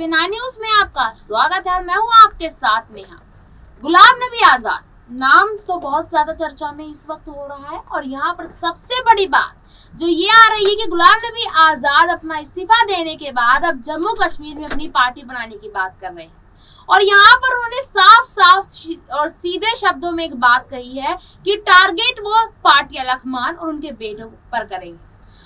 SP9 news में आपका स्वागत है और मैं हूं आपके साथ नेहा। गुलाम नबी आजाद नाम तो बहुत ज्यादा चर्चा में इस वक्त हो रहा है और यहाँ पर सबसे बड़ी बात जो ये आ रही है कि गुलाम नबी आजाद अपना इस्तीफा देने के बाद अब जम्मू कश्मीर में अपनी पार्टी बनाने की बात कर रहे हैं और यहाँ पर उन्होंने साफ साफ और सीधे शब्दों में एक बात कही है कि टारगेट वो पार्टी अलखमान और उनके बेटों पर करेंगे।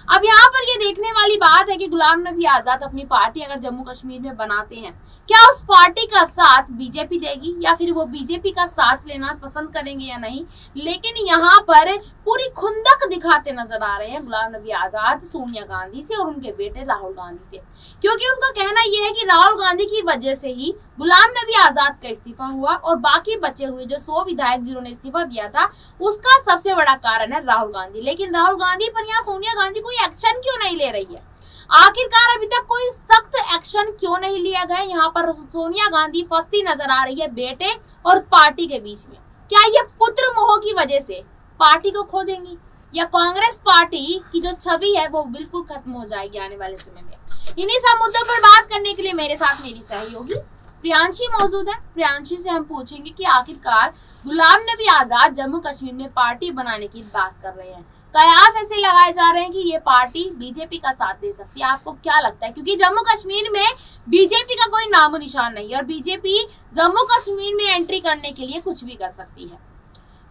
अब यहाँ पर ये देखने वाली बात है कि गुलाम नबी आजाद अपनी पार्टी अगर जम्मू कश्मीर में बनाते हैं, क्या उस पार्टी का साथ बीजेपी देगी या फिर वो बीजेपी का साथ लेना पसंद करेंगे या नहीं। लेकिन यहाँ पर पूरी खुंदक दिखाते नजर आ रहे हैं गुलाम नबी आजाद सोनिया गांधी से और उनके बेटे राहुल गांधी से, क्योंकि उनका कहना यह है कि राहुल गांधी की वजह से ही गुलाम नबी आजाद का इस्तीफा हुआ और बाकी बचे हुए जो 100 विधायक जिन्होंने इस्तीफा दिया था उसका सबसे बड़ा कारण है राहुल गांधी। लेकिन राहुल गांधी पर यहाँ सोनिया गांधी कोई एक्शन क्यों नहीं ले रही है? आखिरकार अभी तक कोई सख्त एक्शन क्यों नहीं लिया गया? यहाँ पर सोनिया गांधी फंसती नजर आ रही है बेटे और पार्टी के बीच में। क्या ये पुत्र मोह की वजह से पार्टी को खो देंगी या कांग्रेस पार्टी की जो छवि है वो बिल्कुल खत्म हो जाएगी आने वाले समय में? इन्हीं सब मुद्दों पर बात करने के लिए मेरे साथ मेरी सहयोगी प्रियांशी मौजूद है। प्रियांशी से हम पूछेंगे कि आखिरकार गुलाम नबी आजाद जम्मू कश्मीर में पार्टी बनाने की बात कर रहे हैं, कयास ऐसे लगाए जा रहे हैं कि ये पार्टी बीजेपी का साथ दे सकती है। आपको क्या लगता है? क्योंकि जम्मू कश्मीर में बीजेपी का कोई नामो निशान नहीं है और बीजेपी जम्मू कश्मीर में एंट्री करने के लिए कुछ भी कर सकती है।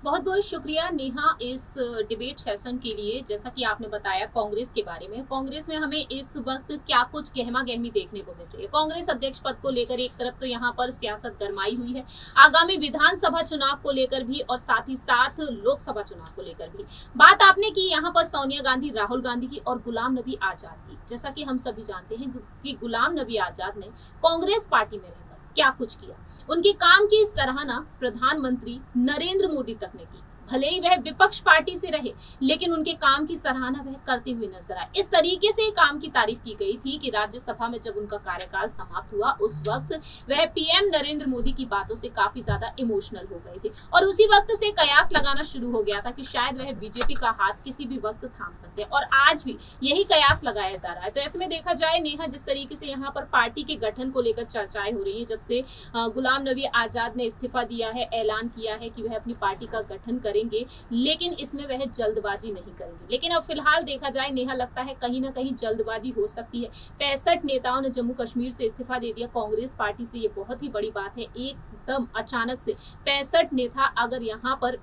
बहुत बहुत शुक्रिया नेहा इस डिबेट सेशन के लिए। जैसा कि आपने बताया कांग्रेस के बारे में, कांग्रेस में हमें इस वक्त क्या कुछ गहमा गहमी देखने को मिल रही है। कांग्रेस अध्यक्ष पद को लेकर एक तरफ तो यहाँ पर सियासत गरमाई हुई है, आगामी विधानसभा चुनाव को लेकर भी और साथ ही साथ लोकसभा चुनाव को लेकर भी। बात आपने की यहाँ पर सोनिया गांधी, राहुल गांधी की और गुलाम नबी आजाद की। जैसा कि हम सभी जानते हैं कि गुलाम नबी आजाद ने कांग्रेस पार्टी में रहकर क्या कुछ किया, उनके काम की सराहना प्रधानमंत्री नरेंद्र मोदी तक ने की। भले ही वह विपक्ष पार्टी से रहे लेकिन उनके काम की सराहना वह करते हुए नजर आए। इस तरीके से काम की तारीफ की गई थी कि राज्यसभा में जब उनका कार्यकाल समाप्त हुआ उस वक्त वह पीएम नरेंद्र मोदी की बातों से काफी ज्यादा इमोशनल हो गए थे और उसी वक्त से कयास लगाना शुरू हो गया था कि शायद वह बीजेपी का हाथ किसी भी वक्त थाम सकते हैं और आज भी यही कयास लगाया जा रहा है। तो ऐसे में देखा जाए नेहा, जिस तरीके से यहाँ पर पार्टी के गठन को लेकर चर्चाएं हो रही है, जब से गुलाम नबी आजाद ने इस्तीफा दिया है, ऐलान किया है कि वह अपनी पार्टी का गठन करेंगे, लेकिन इसमें वह जल्दबाजी नहीं करेंगे। लेकिन अब फिलहाल देखा जाए नेहा, लगता है कहीं ना कहीं जल्दबाजी हो सकती है। 65 नेताओं ने जम्मू कश्मीर से इस्तीफा दे दिया कांग्रेस पार्टी से, ये बहुत ही बड़ी बात है। एकदम अचानक से 65 नेता अगर यहाँ पर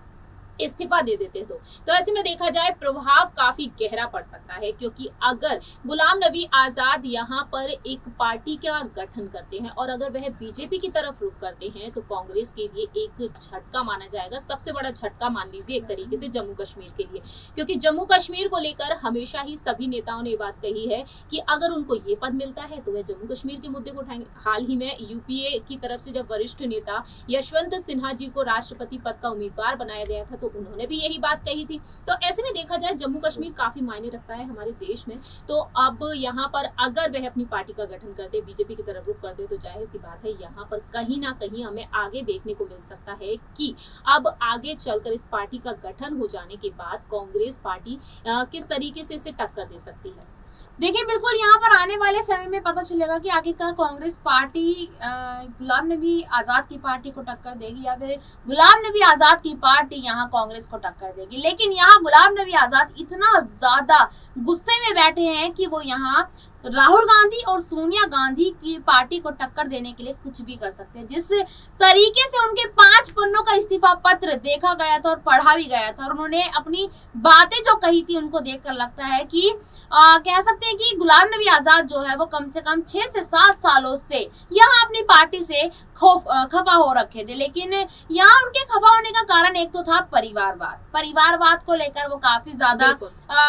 इस्तीफा दे देते तो ऐसे में देखा जाए प्रभाव काफी गहरा पड़ सकता है, क्योंकि अगर गुलाम नबी आजाद यहाँ पर एक पार्टी का गठन करते हैं और अगर वह बीजेपी की तरफ रुख करते हैं तो कांग्रेस के लिए एक झटका माना जाएगा, सबसे बड़ा झटका मान लीजिए एक तरीके से जम्मू कश्मीर के लिए। क्योंकि जम्मू कश्मीर को लेकर हमेशा ही सभी नेताओं ने ये बात कही है कि अगर उनको ये पद मिलता है तो वह जम्मू कश्मीर के मुद्दे को उठाएंगे। हाल ही में यूपीए की तरफ से जब वरिष्ठ नेता यशवंत सिन्हा जी को राष्ट्रपति पद का उम्मीदवार बनाया गया था तो उन्होंने भी यही बात कही थी। तो ऐसे में देखा जाए जम्मू कश्मीर काफी मायने रखता है हमारे देश में। तो अब यहाँ पर अगर वह अपनी पार्टी का गठन करते, बीजेपी की तरफ रुख करते, तो जाहिर सी बात है यहाँ पर कहीं ना कहीं हमें आगे देखने को मिल सकता है कि अब आगे चलकर इस पार्टी का गठन हो जाने के बाद कांग्रेस पार्टी किस तरीके से इसे टक्कर दे सकती है। देखिए, बिल्कुल यहाँ पर आने वाले समय में पता चलेगा कि आखिरकार कांग्रेस पार्टी गुलाम नबी आजाद की पार्टी को टक्कर देगी या फिर गुलाम नबी आजाद की पार्टी यहाँ कांग्रेस को टक्कर देगी। लेकिन यहाँ गुलाम नबी आजाद इतना ज्यादा गुस्से में बैठे हैं कि वो यहाँ राहुल गांधी और सोनिया गांधी की पार्टी को टक्कर देने के लिए कुछ भी कर सकते हैं। जिस तरीके से उनके 5 पन्नों का इस्तीफा पत्र देखा गया था और पढ़ा भी गया था और उन्होंने अपनी बातें जो कही थी उनको देखकर लगता है कि कह सकते हैं कि गुलाम नबी आजाद जो है वो कम से कम 6 से 7 सालों से यहाँ अपनी पार्टी से खफा हो रखे थे। लेकिन यहाँ उनके खफा होने का कारण एक तो था परिवारवाद को लेकर वो काफी ज्यादा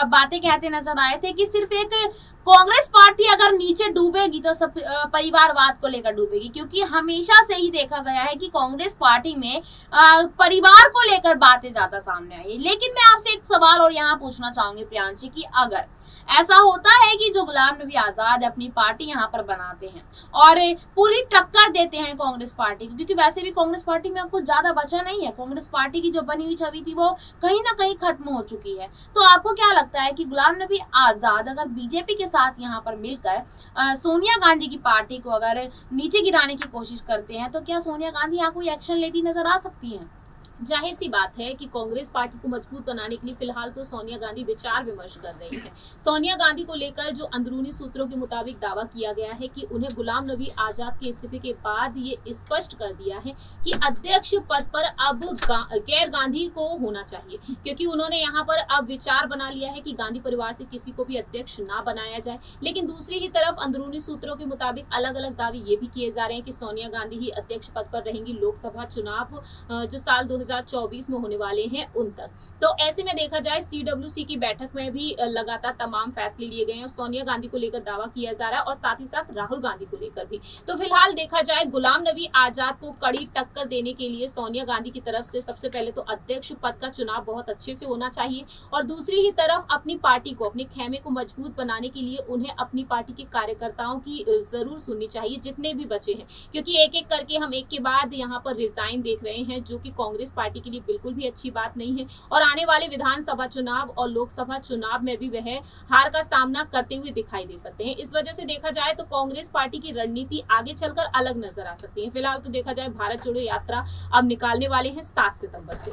बातें कहते नजर आए थे कि सिर्फ एक कांग्रेस पार्टी अगर नीचे डूबेगी तो सब परिवारवाद को लेकर डूबेगी, क्योंकि हमेशा से ही देखा गया है कि कांग्रेस पार्टी में परिवार को लेकर बातें ज्यादा सामने आई। लेकिन मैं आपसे एक सवाल और यहाँ पूछना चाहूंगी प्रियांशी कि अगर ऐसा होता है कि जो गुलाम नबी आजाद अपनी पार्टी यहाँ पर बनाते हैं और पूरी टक्कर देते हैं कांग्रेस पार्टी को, क्योंकि वैसे भी कांग्रेस पार्टी में आपको ज्यादा बचा नहीं है। कांग्रेस पार्टी की जो बनी हुई छवि थी वो कहीं ना कहीं खत्म हो चुकी है। तो आपको क्या लगता है कि गुलाम नबी आजाद अगर बीजेपी के साथ यहाँ पर मिलकर सोनिया गांधी की पार्टी को अगर नीचे गिराने की कोशिश करते हैं तो क्या सोनिया गांधी यहाँ कोई एक्शन लेती नजर आ सकती है? जाहिर सी बात है कि कांग्रेस पार्टी को मजबूत बनाने के लिए फिलहाल तो सोनिया गांधी विचार विमर्श कर रही हैं। सोनिया गांधी को लेकर जो अंदरूनी सूत्रों के मुताबिक दावा किया गया है कि उन्हें गुलाम नबी आजाद के इस्तीफे के बाद ये स्पष्ट कर दिया है कि अध्यक्ष पद पर अब गैर गांधी को होना चाहिए, क्योंकि उन्होंने यहाँ पर अब विचार बना लिया है कि गांधी परिवार से किसी को भी अध्यक्ष ना बनाया जाए। लेकिन दूसरी ही तरफ अंदरूनी सूत्रों के मुताबिक अलग अलग दावे ये भी किए जा रहे हैं कि सोनिया गांधी ही अध्यक्ष पद पर रहेंगी लोकसभा चुनाव जो साल 2024 में होने वाले हैं उन तक। तो ऐसे में देखा जाए CWC की बैठक में भी लगातार तमाम फैसले लिए गए हैं और सोनिया गांधी को लेकर दावा किया जा रहा है और साथ ही साथ राहुल गांधी को लेकर भी। तो फिलहाल देखा जाए गुलाम नबी आजाद को कड़ी टक्कर देने के लिए सोनिया गांधी की तरफ से सबसे पहले तो अध्यक्ष पद का चुनाव बहुत अच्छे से होना चाहिए और दूसरी ही तरफ अपनी पार्टी को, अपने खेमे को मजबूत बनाने के लिए उन्हें अपनी पार्टी के कार्यकर्ताओं की जरूर सुननी चाहिए, जितने भी बचे हैं, क्योंकि एक एक करके हम एक के बाद यहाँ पर रिजाइन देख रहे हैं, जो कि कांग्रेस पार्टी के लिए बिल्कुल भी अच्छी बात नहीं है। और आने वाले विधानसभा चुनाव और लोकसभा चुनाव में भी वह हार का सामना करते हुए दिखाई दे सकते हैं। इस वजह से देखा जाए तो कांग्रेस पार्टी की रणनीति आगे चलकर अलग नजर आ सकती है। फिलहाल तो देखा जाए भारत जोड़ो यात्रा अब निकालने वाले हैं 7 सितंबर से।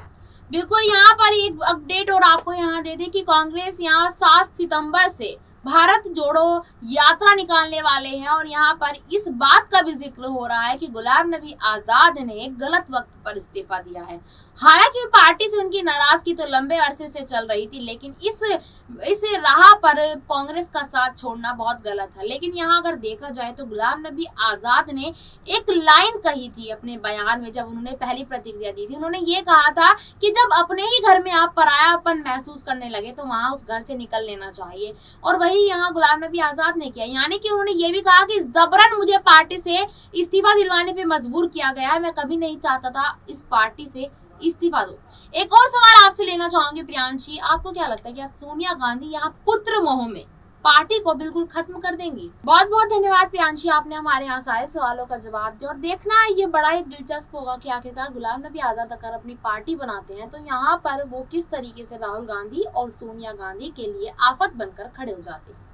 बिल्कुल, यहाँ पर एक अपडेट और आपको यहाँ दे दें कि कांग्रेस यहाँ 7 सितंबर से भारत जोड़ो यात्रा निकालने वाले हैं और यहाँ पर इस बात का भी जिक्र हो रहा है कि गुलाम नबी आजाद ने गलत वक्त पर इस्तीफा दिया है। हालांकि पार्टी से उनकी नाराजगी तो लंबे अरसे से चल रही थी, लेकिन इस राह पर कांग्रेस का साथ छोड़ना बहुत गलत है। लेकिन यहाँ अगर देखा जाए तो गुलाम नबी आजाद ने एक लाइन कही थी अपने बयान में, जब उन्होंने पहली प्रतिक्रिया दी थी। उन्होंने ये कहा था कि जब अपने ही घर में आप परायापन महसूस करने लगे तो वहां उस घर से निकल लेना चाहिए, और वही यहाँ गुलाम नबी आजाद ने किया। यानी कि उन्होंने ये भी कहा कि जबरन मुझे पार्टी से इस्तीफा दिलवाने पे मजबूर किया गया है, मैं कभी नहीं चाहता था इस पार्टी से इस्तीफा दो। एक और सवाल आपसे लेना चाहूंगी प्रियांशी, आपको क्या लगता है कि सोनिया गांधी यहाँ पुत्र मोह में पार्टी को बिल्कुल खत्म कर देंगी? बहुत बहुत धन्यवाद प्रियांशी, आपने हमारे यहाँ सारे सवालों का जवाब दिया। और देखना ये बड़ा ही दिलचस्प होगा कि आखिरकार गुलाम नबी आजाद अगर अपनी पार्टी बनाते हैं तो यहाँ पर वो किस तरीके से राहुल गांधी और सोनिया गांधी के लिए आफत बनकर खड़े हो जाते हैं।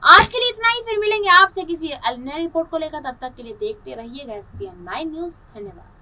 आज के लिए इतना ही, फिर मिलेंगे आपसे किसी अन्य रिपोर्ट को लेकर। तब तक के लिए देखते रहिएगा SPN9 न्यूज। धन्यवाद।